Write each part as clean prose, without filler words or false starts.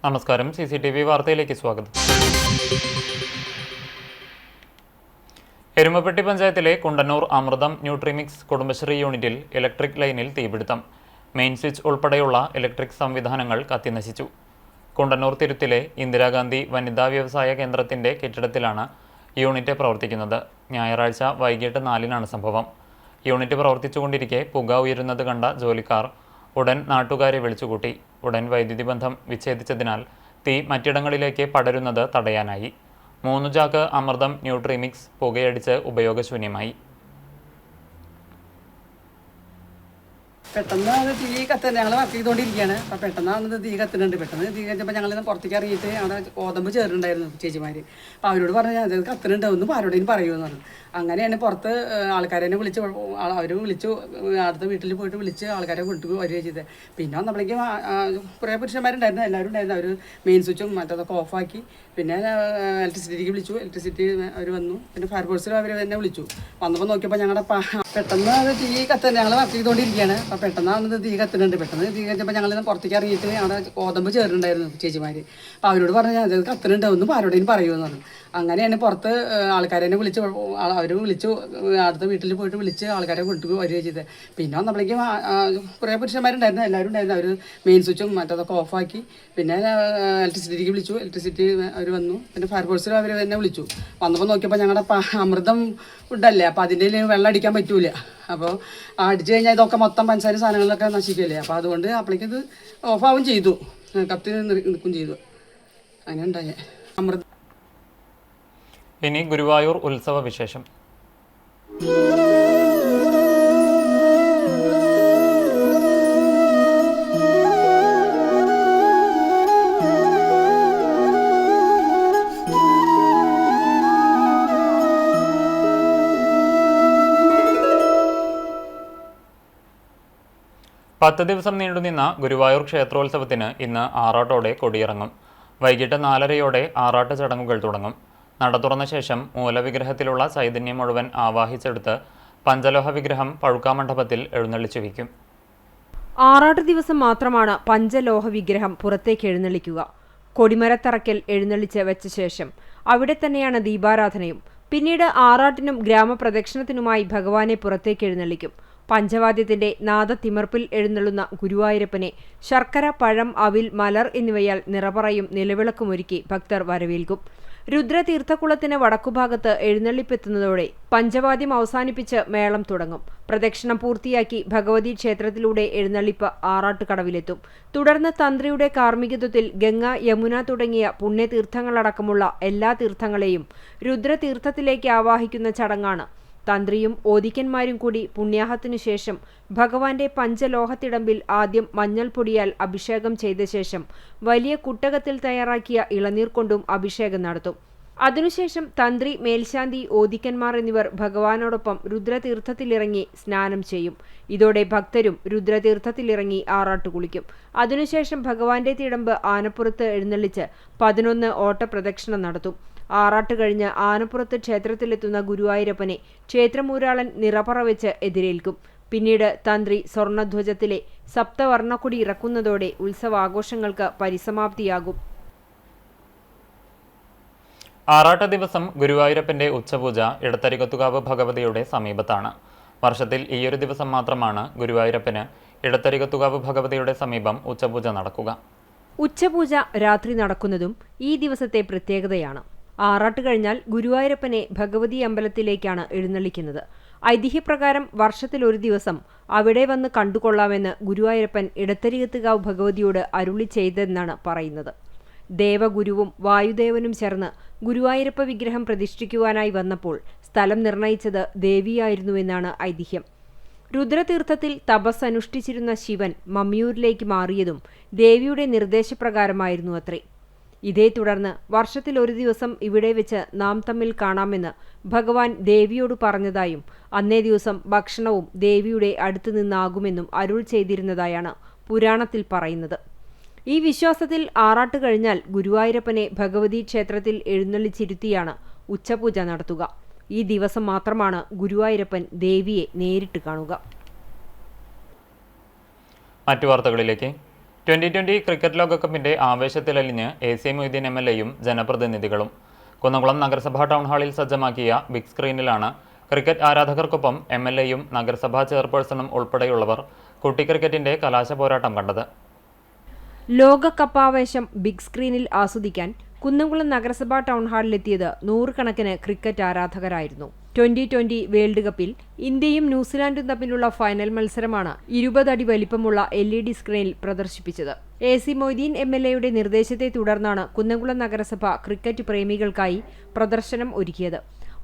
നമസ്കാരം. CCTV വാർത്തയിലേക്ക് സ്വാഗതം. എരുമപ്പെട്ടി പഞ്ചായത്തിലെ കുണ്ടന്നൂർ അമൃതം ന്യൂട്രിമിക്സ് കുടുംബശ്രീ യൂണിറ്റിൽ ഇലക്ട്രിക് ലൈനിൽ തീപിടുത്തം. മെയിൻ സ്വിച്ച് ഉൾപ്പെടെയുള്ള ഇലക്ട്രിക് സംവിധാനങ്ങൾ കത്തിനശിച്ചു. കുണ്ടന്നൂർ തിരുത്തിലെ ഇന്ദിരാഗാന്ധി വനിതാ വ്യവസായ കേന്ദ്രത്തിന്റെ കെട്ടിടത്തിലാണ് യൂണിറ്റ് പ്രവർത്തിക്കുന്നത്. ഞായറാഴ്ച വൈകിട്ട് 4-നാണ് സംഭവം. യൂണിറ്റ് പ്രവർത്തിച്ചുകൊണ്ടിരിക്കെ പുക ഉയരുന്നത് കണ്ട ജോലിക്കാർ ഉടൻ നാട്ടുകാരെ വിളിച്ചുകൂട്ടി. ഉടൻ വൈദ്യുതി ബന്ധം വിച്ഛേദിച്ചതിനാൽ തീ മറ്റിടങ്ങളിലേക്ക് പടരുന്നത് തടയാനായി. 3 ചാക്ക് അമൃതം ന്യൂട്രിമിക്സ് പുകയടിച്ച് ഉപയോഗശൂന്യമായി. പെട്ടെന്ന് അത് തീ കത്തുന്നത് ഞങ്ങൾ വർക്ക് ചെയ്തുകൊണ്ടിരിക്കുകയാണ്. അപ്പോൾ പെട്ടെന്ന് തീ കത്തുന്നുണ്ട്. പെട്ടെന്ന് തീ കത്തിയപ്പോൾ ഞങ്ങൾ പുറത്തേക്ക് ഇറങ്ങിയിട്ട് അവിടെ ഗോതമ്പ് ചേർന്നുണ്ടായിരുന്നു ചേച്ചിമാർ. അപ്പോൾ അവരോട് പറഞ്ഞു അത് കത്തുന്നുണ്ട്, ഒന്നും ആരോടെയും പറയുമെന്ന് പറഞ്ഞു. അങ്ങനെയാണ് പുറത്ത് ആൾക്കാരെ വിളിച്ച് അവർ വിളിച്ചു, അടുത്ത വീട്ടിൽ പോയിട്ട് വിളിച്ച് ആൾക്കാരെ കൊണ്ടു വരിക ചെയ്തത്. പിന്നെ വന്നപ്പോഴേക്കും കുറേ പുരുഷന്മാരുണ്ടായിരുന്നു, എല്ലാവരും ഉണ്ടായിരുന്നു. അവർ മെയിൻ സ്വിച്ചും മറ്റതൊക്കെ ഓഫാക്കി. പിന്നെ ഇലക്ട്രിസിറ്റിക്ക് വിളിച്ചു, ഇലക്ട്രിസിറ്റി അവർ വന്നു. പിന്നെ ഫയർഫോഴ്സിൽ അവർ തന്നെ വിളിച്ചു. വന്നപ്പോൾ നോക്കിയപ്പോൾ ഞങ്ങളുടെ പെട്ടെന്ന് അത് തീ കത്തുന്നത് ഞങ്ങൾ വർക്ക് ചെയ്തുകൊണ്ടിരിക്കുകയാണ്. അപ്പോൾ പെട്ടെന്ന് തീ കത്തുന്നുണ്ട്. പെട്ടെന്ന് തീ കത്തിയപ്പോൾ ഞങ്ങൾ പുറത്തേക്ക് ഇറങ്ങിയിട്ട് അവിടെ ഗോതമ്പ് ചേർന്നുണ്ടായിരുന്നു ചേച്ചിമാർ. അപ്പോൾ അവരോട് പറഞ്ഞു അത് കത്തുന്നുണ്ട്, ഒന്നും ആരോടെയും പറയുമെന്ന് പറഞ്ഞു. അങ്ങനെയാണ് പുറത്ത് ആൾക്കാരെ വിളിച്ച് അവർ വിളിച്ചു, അടുത്ത വീട്ടിൽ പോയിട്ട് വിളിച്ച് ആൾക്കാരെ കൊണ്ടു വരിക ചെയ്തത്. പിന്നെ വന്നപ്പോഴേക്കും കുറേ പുരുഷന്മാരുണ്ടായിരുന്നു, എല്ലാവരും ഉണ്ടായിരുന്നു. അവർ മെയിൻ സ്വിച്ചും മറ്റതൊക്കെ ഓഫാക്കി. പിന്നെ ഇലക്ട്രിസിറ്റിക്ക് വിളിച്ചു, ഇലക്ട്രിസിറ്റി അവർ വന്നു. പിന്നെ ഫയർഫോഴ്സിൽ അവർ തന്നെ വിളിച്ചു. വന്നപ്പോൾ നോക്കിയപ്പോൾ ഞങ്ങളുടെ അമൃതം ഫുഡല്ലേ, അപ്പോൾ അതിൻ്റെ വെള്ളം അടിക്കാൻ പറ്റൂല. അപ്പോൾ അടിച്ചു കഴിഞ്ഞാൽ ഇതൊക്കെ മൊത്തം പഞ്ചസാര സാധനങ്ങളൊക്കെ നശിക്കില്ലേ. അപ്പോൾ അതുകൊണ്ട് അപ്പോഴേക്കും ഇത് ഓഫാവും ചെയ്തു, കത്തി നിൽക്കും ചെയ്തു. അങ്ങനെ ഉണ്ടായേ അമൃതം. ഇനി ഗുരുവായൂർ ഉത്സവ വിശേഷം. പത്ത് ദിവസം നീണ്ടുനിന്ന ഗുരുവായൂർ ക്ഷേത്രോത്സവത്തിന് ഇന്ന് ആറാട്ടോടെ കൊടിയിറങ്ങും. വൈകിട്ട് 4:30-യോടെ ആറാട്ട് ചടങ്ങുകൾ തുടങ്ങും. നട തുറന്ന ശേഷം മൂലവിഗ്രഹത്തിലുള്ള ചൈതന്യം മുഴുവൻ ആവാഹിച്ചെടുത്ത് പഞ്ചലോഹ വിഗ്രഹം പഴുക്കാമണ്ഡപത്തിൽ എഴുന്നള്ളിച്ചു വയ്ക്കും. ആറാട്ട് ദിവസം മാത്രമാണ് പഞ്ചലോഹ വിഗ്രഹം പുറത്തേക്ക് എഴുന്നള്ളിക്കുക. കൊടിമരത്തറയ്ക്കൽ എഴുന്നള്ളിച്ച് വെച്ച ശേഷം അവിടെ തന്നെയാണ് ദീപാരാധനയും. പിന്നീട് ആറാട്ടിനും ഗ്രാമപ്രദക്ഷിണത്തിനുമായി ഭഗവാനെ പുറത്തേക്ക് എഴുന്നള്ളിക്കും. പഞ്ചവാദ്യത്തിന്റെ നാദത്തിമർപ്പിൽ എഴുന്നള്ളുന്ന ഗുരുവായൂരപ്പനെ ശർക്കര, പഴം, അവിൽ, മലർ എന്നിവയാൽ നിറപറയും നിലവിളക്കുമൊരുക്കി ഭക്തർ വരവേൽക്കും. രുദ്രതീർത്ഥക്കുളത്തിന് വടക്കുഭാഗത്ത് എഴുന്നള്ളിപ്പെത്തുന്നതോടെ പഞ്ചവാദ്യം അവസാനിപ്പിച്ച് മേളം തുടങ്ങും. പ്രദക്ഷിണം പൂർത്തിയാക്കി ഭഗവതി ക്ഷേത്രത്തിലൂടെ എഴുന്നള്ളിപ്പ് ആറാട്ടുകടവിലെത്തും. തുടർന്ന് തന്ത്രിയുടെ കാർമ്മികത്വത്തിൽ ഗംഗ, യമുന തുടങ്ങിയ പുണ്യതീർത്ഥങ്ങളടക്കമുള്ള എല്ലാ തീർത്ഥങ്ങളെയും രുദ്രതീർത്ഥത്തിലേക്ക് ആവാഹിക്കുന്ന ചടങ്ങാണ്. തന്ത്രിയും ഓദിക്കന്മാരും കൂടി പുണ്യാഹത്തിനു ശേഷം ഭഗവാന്റെ പഞ്ചലോഹത്തിടമ്പിൽ ആദ്യം മഞ്ഞൾ പൊടിയാൽ അഭിഷേകം ചെയ്ത ശേഷം വലിയ കുട്ടകത്തിൽ തയ്യാറാക്കിയ ഇളനീർ കൊണ്ടും അഭിഷേകം നടത്തും. അതിനുശേഷം തന്ത്രി, മേൽശാന്തി, ഓദിക്കന്മാർ എന്നിവർ ഭഗവാനോടൊപ്പം രുദ്രതീർത്ഥത്തിലിറങ്ങി സ്നാനം ചെയ്യും. ഇതോടെ ഭക്തരും രുദ്രതീർത്ഥത്തിലിറങ്ങി ആറാട്ട് കുളിക്കും. അതിനുശേഷം ഭഗവാന്റെ തിടമ്പ് ആനപ്പുറത്ത് എഴുന്നള്ളിച്ച് 11 ഓട്ടപ്രദക്ഷിണം നടത്തും. ആറാട്ട് കഴിഞ്ഞ് ആനപ്പുറത്ത് ക്ഷേത്രത്തിലെത്തുന്ന ഗുരുവായൂരപ്പനെ ക്ഷേത്രമൂരാളൻ നിറപറ വെച്ച് എതിരേൽക്കും. പിന്നീട് തന്ത്രി സ്വർണ്ണധ്വജത്തിലെ സപ്തവർണ്ണക്കൊടി ഇറക്കുന്നതോടെ ഉത്സവാഘോഷങ്ങൾക്ക് പരിസമാപ്തിയാകും. ആറാട്ട് ദിവസം ഗുരുവായൂരപ്പന്റെ ഉച്ചപൂജ ഇടത്തരികത്തുകാവ് ഭഗവതിയുടെ സമീപത്താണ്. വർഷത്തിൽ ഈയൊരു ദിവസം മാത്രമാണ് ഗുരുവായൂരപ്പന് ഇടത്തരികത്തുകാവ് ഭഗവതിയുടെ സമീപം ഉച്ചപൂജ നടക്കുക. ഉച്ചപൂജ രാത്രി നടക്കുന്നതും ഈ ദിവസത്തെ പ്രത്യേകതയാണ്. ആറാട്ട് കഴിഞ്ഞാൽ ഗുരുവായൂരപ്പനെ ഭഗവതി അമ്പലത്തിലേക്കാണ് എഴുന്നള്ളിക്കുന്നത്. ഐതിഹ്യപ്രകാരം വർഷത്തിലൊരു ദിവസം അവിടെ വന്ന് കണ്ടുകൊള്ളാമെന്ന് ഗുരുവായൂരപ്പൻ ഇടത്തരികത്തുകാവ് ഭഗവതിയോട് അരുളി ചെയ്തെന്നാണ് പറയുന്നത്. ദേവഗുരുവും വായുദേവനും ചേർന്ന് ഗുരുവായൂരപ്പ വിഗ്രഹം പ്രതിഷ്ഠിക്കുവാനായി വന്നപ്പോൾ സ്ഥലം നിർണയിച്ചത് ദേവിയായിരുന്നുവെന്നാണ് ഐതിഹ്യം. രുദ്രതീർത്ഥത്തിൽ തപസ് അനുഷ്ഠിച്ചിരുന്ന ശിവൻ മമ്മിയൂരിലേക്ക് മാറിയതും ദേവിയുടെ നിർദ്ദേശപ്രകാരമായിരുന്നു അത്രേ. ഇതേ തുടർന്ന് വർഷത്തിലൊരു ദിവസം ഇവിടെ വെച്ച് നാം തമ്മിൽ കാണാമെന്ന് ഭഗവാൻ ദേവിയോട് പറഞ്ഞതായും അന്നേ ദിവസം ഭക്ഷണവും ദേവിയുടെ അടുത്തു നിന്നാകുമെന്നും അരുൾ ചെയ്തിരുന്നതായാണ് പുരാണത്തിൽ പറയുന്നത്. ഈ വിശ്വാസത്തിൽ ആറാട്ട് കഴിഞ്ഞാൽ ഗുരുവായൂരപ്പനെ ഭഗവതി ക്ഷേത്രത്തിൽ എഴുന്നള്ളിച്ചിരുത്തിയാണ് ഉച്ചപൂജ നടത്തുക. ഈ ദിവസം മാത്രമാണ് ഗുരുവായൂരപ്പൻ ദേവിയെ നേരിട്ട് കാണുക. മറ്റു വാർത്തകളിലേക്ക്. 2020 ക്രിക്കറ്റ് ലോകകപ്പിന്റെ ആവേശത്തിലലിഞ്ഞ് AC മൊയ്തീൻ MLAയും ജനപ്രതിനിധികളും കുന്നംകുളം നഗരസഭാ ടൗൺ ഹാളിൽ സജ്ജമാക്കിയ ബിഗ് സ്ക്രീനിലാണ് ക്രിക്കറ്റ് ആരാധകർക്കൊപ്പം MLAയും നഗരസഭാ ചെയർപേഴ്സണും ഉൾപ്പെടെയുള്ളവർ കുട്ടി ക്രിക്കറ്റിന്റെ കലാശ പോരാട്ടം കണ്ടത്. ലോകകപ്പാവേശം ബിഗ് സ്ക്രീനിൽ ആസ്വദിക്കാൻ കുന്നംകുളം നഗരസഭാ ടൗൺ ഹാളിലെത്തിയത് നൂറുകണക്കിന് ക്രിക്കറ്റ് ആരാധകരായിരുന്നു. 2020 വേൾഡ് കപ്പിൽ ഇന്ത്യയും ന്യൂസിലാൻഡും തമ്മിലുള്ള ഫൈനൽ മത്സരമാണ് 20 അടി വലിപ്പമുള്ള LED സ്ക്രീനിൽ പ്രദർശിപ്പിച്ചത്. AC മൊയ്തീൻ MLAയുടെ നിർദ്ദേശത്തെ തുടർന്നാണ് കുന്നംകുളം നഗരസഭ ക്രിക്കറ്റ് പ്രേമികൾക്കായി പ്രദർശനം ഒരുക്കിയത്.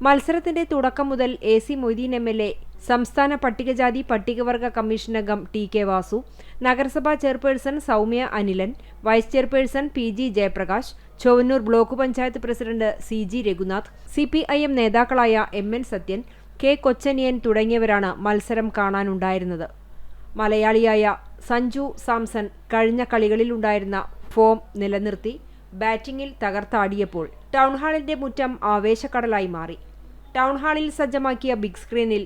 മത്സരത്തിന്റെ തുടക്കം മുതൽ AC മൊയ്തീൻ MLA, സംസ്ഥാന പട്ടികജാതി പട്ടികവർഗ കമ്മീഷൻ അംഗം TK വാസു, നഗരസഭാ chairperson Soumya Anilan, vice chairperson PG Jayaprakash, Chowannur block panchayat president CG Raghunath, CPIM നേതാക്കളായ MN സത്യൻ, K കൊച്ചനിയൻ തുടങ്ങിയവരാണ് മത്സരം കാണാനുണ്ടായിരുന്നത്. മലയാളിയായ സഞ്ജു സാംസൺ കഴിഞ്ഞ കളികളിലുണ്ടായിരുന്ന ഫോം നിലനിർത്തി ബാറ്റിംഗിൽ തകർത്താടിയപ്പോൾ ടൗൺഹാളിന്റെ മുറ്റം ആവേശക്കടലായി മാറി. ടൗൺഹാളിൽ സജ്ജമാക്കിയ ബിഗ് സ്ക്രീനിൽ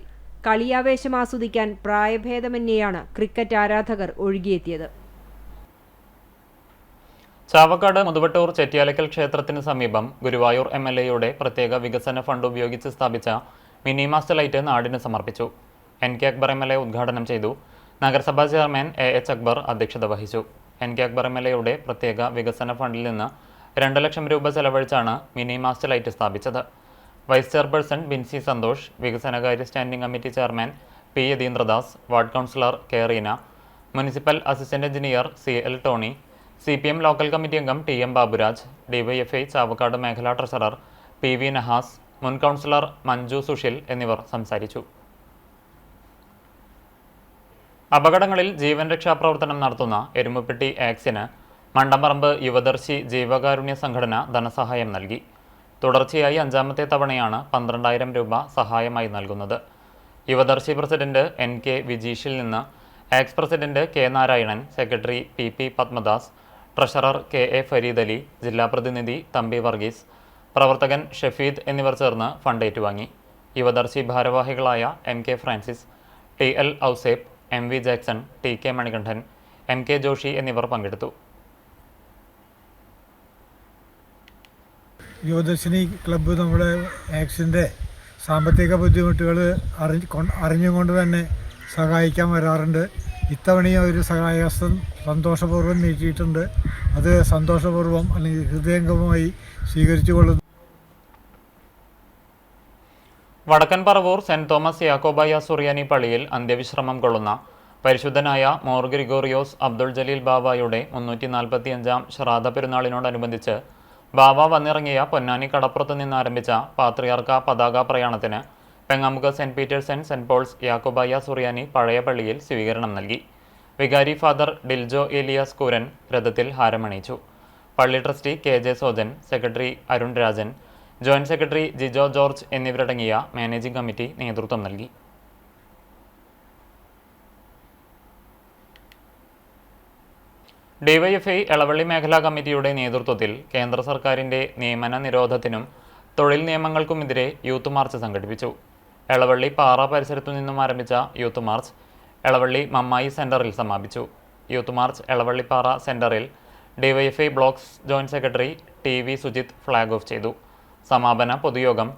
കളിയാവേശം ആസ്വദിക്കാൻ പ്രായഭേദമന്യേയാണ് ക്രിക്കറ്റ് ആരാധകർ ഒഴുകിയെത്തിയത്. ചാവക്കാട് മുതുവട്ടൂർ ചെട്ടിയാലക്കൽ ക്ഷേത്രത്തിന് സമീപം ഗുരുവായൂർ MLAയുടെ പ്രത്യേക വികസന ഫണ്ട് ഉപയോഗിച്ച് സ്ഥാപിച്ച മിനി മാസ്റ്റ് ലൈറ്റ് നാടിന് സമർപ്പിച്ചു. NK അക്ബർ MLA ഉദ്ഘാടനം ചെയ്തു. നഗരസഭാ ചെയർമാൻ AH അക്ബർ അധ്യക്ഷത വഹിച്ചു. NK അക്ബർ MLAയുടെ പ്രത്യേക വികസന ഫണ്ടിൽ നിന്ന് 2 ലക്ഷം രൂപ ചെലവഴിച്ചാണ് മിനി മാസ്റ്റ് ലൈറ്റ് സ്ഥാപിച്ചത്. വൈസ് ചെയർപേഴ്സൺ ബിൻസി സന്തോഷ്, വികസനകാര്യ standing committee chairman P Yatheendradas, ward councillor K Reena, municipal assistant engineer CL Tony, CPM local committee അംഗം TM ബാബുരാജ്, DYFI ചാവക്കാട് മേഖലാ ട്രഷറർ PV നഹാസ്, മുൻ കൗൺസിലർ മഞ്ജു സുഷിൽ എന്നിവർ സംസാരിച്ചു. അപകടങ്ങളിൽ ജീവൻ രക്ഷാപ്രവർത്തനം നടത്തുന്ന എരുമപ്പെട്ടി ആക്സിന് മണ്ടമ്പറമ്പ് യുവദർശി ജീവകാരുണ്യ സംഘടന ധനസഹായം നൽകി. തുടർച്ചയായി 5ാമത്തെ തവണയാണ് 12,000 രൂപ സഹായമായി നൽകുന്നത്. യുവദർശി പ്രസിഡന്റ് NK വിജീഷിൽ നിന്ന് ex president K Narayanan, secretary PP Padmadas, treasurer KA Fareed Ali, ജില്ലാ പ്രതിനിധി തമ്പി വർഗീസ്, പ്രവർത്തകൻ ഷഫീദ് എന്നിവർ ചേർന്ന് ഫണ്ട് ഏറ്റുവാങ്ങി. യുവദർശി ഭാരവാഹികളായ MK Francis, TL Ouseph, MV Jackson, TK Manikandan, MK Joshy എന്നിവർ പങ്കെടുത്തു. യുവദർശിനി ക്ലബ്ബ് നമ്മുടെ ആക്സിൻ്റെ സാമ്പത്തിക ബുദ്ധിമുട്ടുകൾ അറിഞ്ഞുകൊണ്ട് തന്നെ സഹായിക്കാൻ വരാറുണ്ട്. ഇത്തവണയും ഒരു സഹായഹസ്തം സന്തോഷപൂർവ്വം നീട്ടിയിട്ടുണ്ട്. അത് സന്തോഷപൂർവ്വം അല്ലെങ്കിൽ ഹൃദയംഗമമായി സ്വീകരിച്ചു കൊള്ളുന്നു. വടക്കൻ പറവൂർ സെന്റ് തോമസ് യാക്കോബായ സുറിയാനി പള്ളിയിൽ അന്ത്യവിശ്രമം കൊള്ളുന്ന പരിശുദ്ധനായ മോർ ഗ്രിഗോറിയോസ് അബ്ദുൾ ജലീൽ ബാവയുടെ 345-ാം ശ്രാദ്ധ പെരുന്നാളിനോടനുബന്ധിച്ച് ബാവ വന്നിറങ്ങിയ പൊന്നാനി കടപ്പുറത്ത് നിന്ന് ആരംഭിച്ച പാത്രിയാർക്ക പതാക പ്രയാണത്തിന് Pengamuk Saint Peter's and Saint Paul's യാക്കോബായ സുറിയാനി പഴയ പള്ളിയിൽ സ്വീകരണം നൽകി. വികാരി ഫാദർ ഡിൽജോ ഏലിയാസ് കൂരൻ രഥത്തിൽ ഹാരമണിയിച്ചു. പള്ളി trustee KJ Sojan, secretary Arun Rajan, joint secretary Jijo George എന്നിവരടങ്ങിയ മാനേജിംഗ് കമ്മിറ്റി നേതൃത്വം നൽകി. DYFI എളവള്ളി മേഖലാ കമ്മിറ്റിയുടെ നേതൃത്വത്തിൽ കേന്ദ്ര സർക്കാരിന്റെ നിയമന നിരോധത്തിനും തൊഴിൽ നിയമങ്ങൾക്കുമെതിരെ യൂത്ത് മാർച്ച് സംഘടിപ്പിച്ചു. എളവള്ളി പാറ പരിസരത്തു നിന്നും ആരംഭിച്ച യൂത്ത് മാർച്ച് എളവള്ളി മമ്മായി സെന്ററിൽ സമാപിച്ചു. യൂത്ത് മാർച്ച് എളവള്ളിപ്പാറ സെന്ററിൽ DYFI blocks joint secretary TV Sujith flag off ചെയ്തു. സമാപന പൊതുയോഗം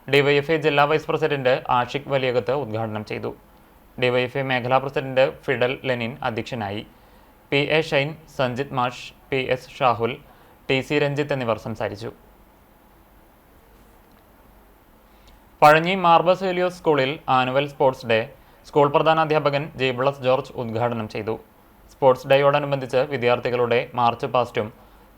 DYFI ജില്ലാ വൈസ് പ്രസിഡന്റ് ആഷിഖ് വലിയകത്ത് ഉദ്ഘാടനം ചെയ്തു. DYFI മേഖലാ പ്രസിഡന്റ് ഫിഡൽ ലെനിൻ അധ്യക്ഷനായി. PA ഷൈൻ, സഞ്ജിത് മാഷ്, PS ഷാഹുൽ, TC രഞ്ജിത്ത് എന്നിവർ സംസാരിച്ചു. പഴഞ്ഞി മാർബസേലിയോസ് സ്കൂളിൽ ആനുവൽ സ്പോർട്സ് ഡേ സ്കൂൾ പ്രധാനാധ്യാപകൻ ജെയ്ബ്ലസ് ജോർജ് ഉദ്ഘാടനം ചെയ്തു. സ്പോർട്സ് ഡേയോടനുബന്ധിച്ച് വിദ്യാർത്ഥികളുടെ മാർച്ച് പാസ്റ്റും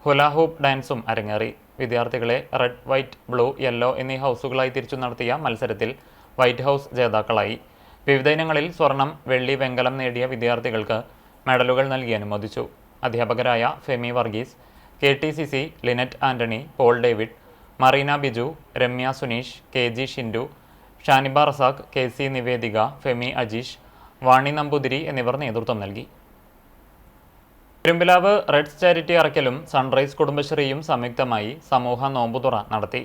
ഹുലാഹൂപ്പ് ഡാൻസും അരങ്ങേറി. വിദ്യാർത്ഥികളെ റെഡ്, വൈറ്റ്, ബ്ലൂ, യെല്ലോ എന്നീ ഹൗസുകളായി തിരിച്ചു നടത്തിയ മത്സരത്തിൽ വൈറ്റ് ഹൗസ് ജേതാക്കളായി. വിവിധ ഇനങ്ങളിൽ സ്വർണം, വെള്ളി, വെങ്കലം നേടിയ വിദ്യാർത്ഥികൾക്ക് മെഡലുകൾ നൽകി അനുമോദിച്ചു. അധ്യാപകരായ Femi Varghese, KTCC, Lynette Antony, Paul David, Marina Biju, Ramya Suneesh, KG Shindu, Shaniba Razak, KC Nivedika, Femi Ajeesh, Vani Namboothiri എന്നിവർ നേതൃത്വം നൽകി. പെരുമ്പിലാവ് റെഡ്സ് ചാരിറ്റി അറക്കലും സൺറൈസ് കുടുംബശ്രീയും സംയുക്തമായി സമൂഹ നോമ്പുതുറ നടത്തി.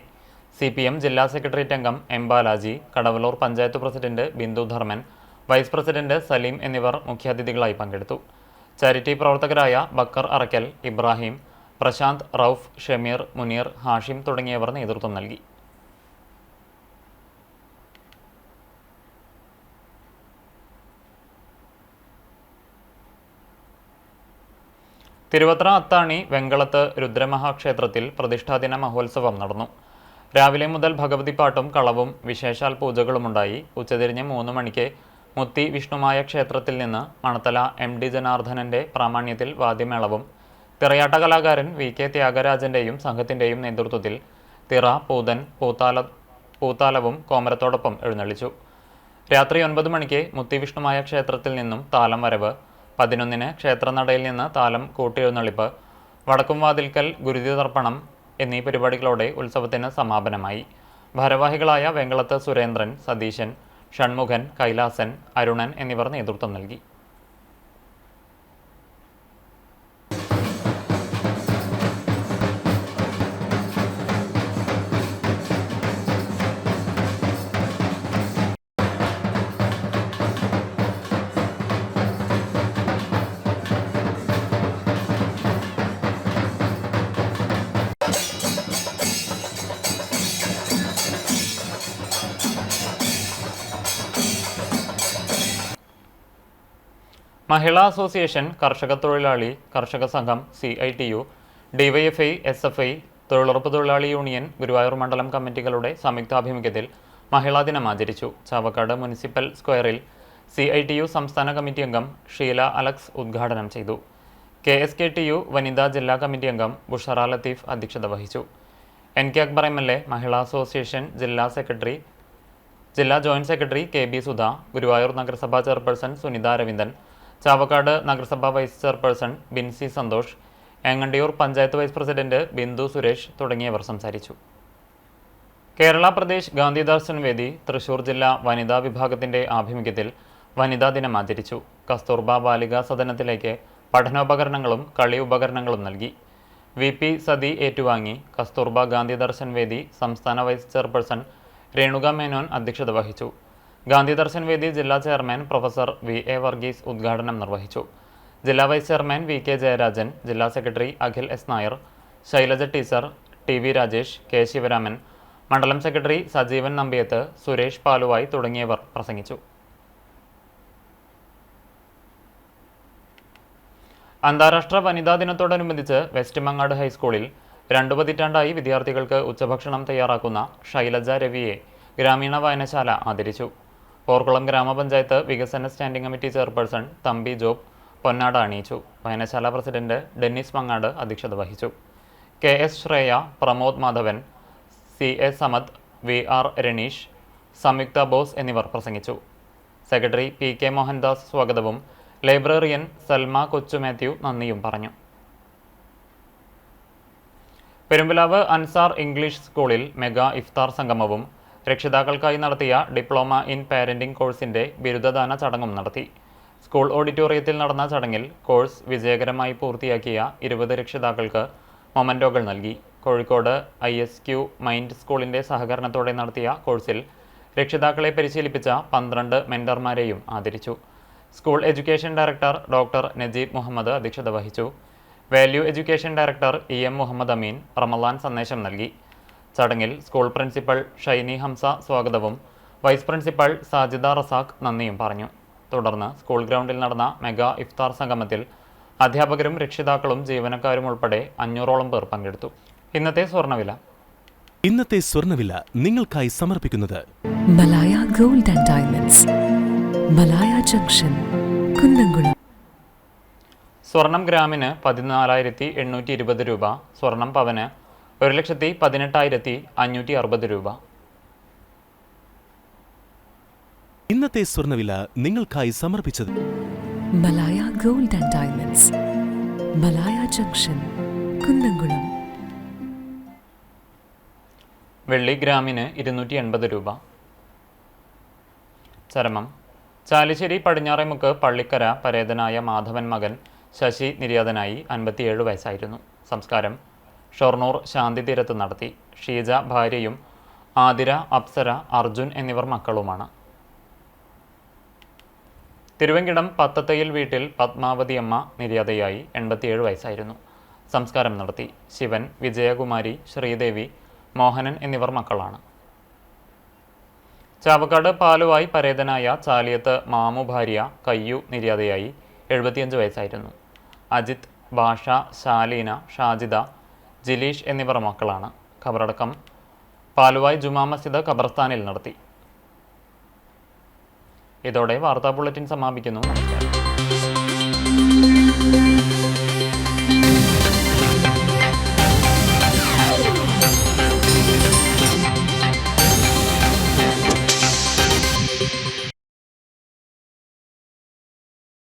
CPM ജില്ലാ സെക്രട്ടേറിയറ്റ് അംഗം M Balaji, Kadavallur panchayat president Bindu Dharman, vice president Saleem എന്നിവർ മുഖ്യാതിഥികളായി പങ്കെടുത്തു. ചാരിറ്റി പ്രവർത്തകരായ ബക്കർ അറക്കൽ, ഇബ്രാഹിം, പ്രശാന്ത്, റൌഫ്, ഷമീർ, മുനീർ, ഹാഷിം തുടങ്ങിയവർ നേതൃത്വം നൽകി. തിരുവത്ര അത്താണി വെങ്കളത്ത് രുദ്രമഹാക്ഷേത്രത്തിൽ പ്രതിഷ്ഠാദിന മഹോത്സവം നടന്നു. രാവിലെ മുതൽ ഭഗവതിപ്പാട്ടും കളവും വിശേഷാൽ പൂജകളുമുണ്ടായി. ഉച്ചതിരിഞ്ഞ് 3 മണിക്ക് മുത്തി വിഷ്ണുമായ ക്ഷേത്രത്തിൽ നിന്ന് മണത്തല MD ജനാർദ്ദനന്റെ പ്രാമാണ്യത്തിൽ വാദ്യമേളവും തിറയാട്ട കലാകാരൻ VK ത്യാഗരാജന്റെയും സംഘത്തിന്റെയും നേതൃത്വത്തിൽ തിറ, പൂതൻ, പൂത്താലവും കോമരത്തോടൊപ്പം എഴുന്നള്ളിച്ചു. രാത്രി 9 മണിക്ക് മുത്തി വിഷ്ണുമായ ക്ഷേത്രത്തിൽ നിന്നും താലം വരവ്, 11-ന് ക്ഷേത്രനടയിൽ നിന്ന് താലം കൂട്ടിയെഴുന്നള്ളിപ്പ്, വടക്കുംവാതിൽക്കൽ ഗുരുതി തർപ്പണം എന്നീ പരിപാടികളോടെ ഉത്സവത്തിന് സമാപനമായി. ഭാരവാഹികളായ വെങ്കളത്ത് സുരേന്ദ്രൻ, സതീശൻ, ഷൺമുഖൻ, കൈലാസൻ, അരുണൻ എന്നിവർ നേതൃത്വം നൽകി. മഹിളാ അസോസിയേഷൻ, കർഷക തൊഴിലാളി കർഷക സംഘം, CITU, DYFI, SFI, തൊഴിലുറപ്പ് തൊഴിലാളി യൂണിയൻ ഗുരുവായൂർ മണ്ഡലം കമ്മിറ്റികളുടെ സംയുക്താഭിമുഖ്യത്തിൽ മഹിളാ ദിനം ആചരിച്ചു. ചാവക്കാട് മുനിസിപ്പൽ സ്ക്വയറിൽ CITU സംസ്ഥാന കമ്മിറ്റി അംഗം ഷീല അലക്സ് ഉദ്ഘാടനം ചെയ്തു. KSKTU വനിതാ ജില്ലാ കമ്മിറ്റി അംഗം ബുഷറ ലത്തീഫ് അധ്യക്ഷത വഹിച്ചു. NK അക്ബർ MLA, മഹിളാ അസോസിയേഷൻ ജില്ലാ joint secretary KB Sudha, Guruvayur നഗരസഭാ ചെയർപേഴ്സൺ സുനിത അരവിന്ദൻ, ചാവക്കാട് നഗരസഭാ vice chairperson Binsi Santhosh, Engandiyur panchayat vice president Bindu Suresh തുടങ്ങിയവർ സംസാരിച്ചു. കേരള പ്രദേശ് ഗാന്ധി ദർശൻ വേദി തൃശൂർ ജില്ലാ വനിതാ വിഭാഗത്തിന്റെ ആഭിമുഖ്യത്തിൽ വനിതാ ദിനം ആചരിച്ചു. കസ്തൂർബ ബാലികാ സദനത്തിലേക്ക് പഠനോപകരണങ്ങളും കളി ഉപകരണങ്ങളും നൽകി. VP സതി ഏറ്റുവാങ്ങി. കസ്തൂർബ ഗാന്ധി ദർശൻ വേദി സംസ്ഥാന വൈസ് ചെയർപേഴ്സൺ രേണുക മേനോൻ അധ്യക്ഷത വഹിച്ചു. ഗാന്ധി ദർശൻ വേദി ജില്ലാ ചെയർമാൻ പ്രൊഫസർ VA വർഗീസ് ഉദ്ഘാടനം നിർവഹിച്ചു. ജില്ലാ വൈസ് ചെയർമാൻ VK ജയരാജൻ, ജില്ലാ secretary Akhil S Nair, Shailaja teacher, TV Rajesh, K Sivaraman, മണ്ഡലം സെക്രട്ടറി സജീവൻ നമ്പിയത്ത്, സുരേഷ് പാലുവായി തുടങ്ങിയവർ പ്രസംഗിച്ചു. അന്താരാഷ്ട്ര വനിതാ ദിനത്തോടനുബന്ധിച്ച് വെസ്റ്റ് മങ്ങാട് ഹൈസ്കൂളിൽ 2 പതിറ്റാണ്ടായി വിദ്യാർത്ഥികൾക്ക് ഉച്ചഭക്ഷണം തയ്യാറാക്കുന്ന ഷൈലജ രവിയെ ഗ്രാമീണ വായനശാല ആദരിച്ചു. പോർക്കുളം ഗ്രാമപഞ്ചായത്ത് വികസന standing committee chairperson Thampi Job പൊന്നാട അണിയിച്ചു. വായനശാല പ്രസിഡന്റ് ഡെന്നിസ് മങ്ങാട് അധ്യക്ഷത വഹിച്ചു. KS Shreya, Pramod Madhavan, CA Samad, VR Ranish, സംയുക്ത ബോസ് എന്നിവർ പ്രസംഗിച്ചു. സെക്രട്ടറി PK മോഹൻദാസ് സ്വാഗതവും ലൈബ്രറിയൻ സൽമ കൊച്ചു മാത്യു നന്ദിയും പറഞ്ഞു. പെരുമ്പലാവ് അൻസാർ ഇംഗ്ലീഷ് സ്കൂളിൽ മെഗാ ഇഫ്താർ സംഗമവും രക്ഷിതാക്കൾക്കായി നടത്തിയ ഡിപ്ലോമ ഇൻ പാരന്റിംഗ് കോഴ്സിന്റെ ബിരുദദാന ചടങ്ങും നടത്തി. സ്കൂൾ ഓഡിറ്റോറിയത്തിൽ നടന്ന ചടങ്ങിൽ കോഴ്സ് വിജയകരമായി പൂർത്തിയാക്കിയ 20 രക്ഷിതാക്കൾക്ക് മൊമന്റോകൾ നൽകി. കോഴിക്കോട് ISQ മൈൻഡ് സ്കൂളിന്റെ സഹകരണത്തോടെ നടത്തിയ കോഴ്സിൽ രക്ഷിതാക്കളെ പരിശീലിപ്പിച്ച 12 മെന്റർമാരെയും ആദരിച്ചു. School education director doctor Najeeb Muhammad അധ്യക്ഷത വഹിച്ചു. Value education director EM Muhammad Ameen Ramadan സന്ദേശം നൽകി. ചടങ്ങിൽ സ്കൂൾ പ്രിൻസിപ്പൽ ഷൈനി ഹംസ സ്വാഗതവും വൈസ് പ്രിൻസിപ്പൽ സാജിദ റസാഖ് നന്ദിയും പറഞ്ഞു. തുടർന്ന് സ്കൂൾ ഗ്രൗണ്ടിൽ നടന്ന മെഗാ ഇഫ്താർ സംഗമത്തിൽ അധ്യാപകരും രക്ഷിതാക്കളും ജീവനക്കാരും ഉൾപ്പെടെ 500ഓളം പേർ പങ്കെടുത്തു. ഇന്നത്തെ സ്വർണ്ണവില നിങ്ങൾക്കായി സമർപ്പിക്കുന്നത് Malaya gold and diamonds, Malaya junction, Kunnamkulam. സ്വർണം ഗ്രാമിന് 14,820 രൂപ, സ്വർണം പവന് 1,18,560 രൂപ. ഇന്നത്തെ സ്വർണ്ണവില നിങ്ങൾക്കായി സമർപ്പിച്ചത് Malaya gold and diamonds, Malaya junction, Kunnamkulam. വെള്ളി ഗ്രാമിന് 280 രൂപ. ചരമം. ചാലിശ്ശേരി പടിഞ്ഞാറേമുക്ക് പള്ളിക്കര പരേതനായ മാധവൻ മകൻ ശശി നിര്യാതനായി. 57 വയസ്സായിരുന്നു. സംസ്കാരം ഷൊർണൂർ ശാന്തി തീരത്ത് നടത്തി. ഷീജ ഭാര്യയും ആതിര, അപ്സര, അർജുൻ എന്നിവർ മക്കളുമാണ്. തിരുവങ്കിടം പത്തത്തയിൽ വീട്ടിൽ പത്മാവതി അമ്മ നിര്യാതയായി 87 വയസ്സായിരുന്നു. സംസ്കാരം നടത്തി. ശിവൻ, വിജയകുമാരി, ശ്രീദേവി, മോഹനൻ എന്നിവർ മക്കളാണ്. ചാവക്കാട് പാലുവായി പരേതനായ ചാലിയത്ത് മാമു ഭാര്യ കയ്യു നിര്യാതയായി 75 വയസ്സായിരുന്നു. അജിത്, ഭാഷ, ശാലീന, ഷാജിദ, ജിലീഷ് എന്നിവർ മക്കളാണ്. ഖബറടക്കം പാലുവായി ജുമാ മസ്ജിദ് ഖബർസ്ഥാനിൽ നടത്തി. ഇതോടെ വാർത്താ ബുള്ളറ്റിൻ സമാപിക്കുന്നു. നമസ്കാരം.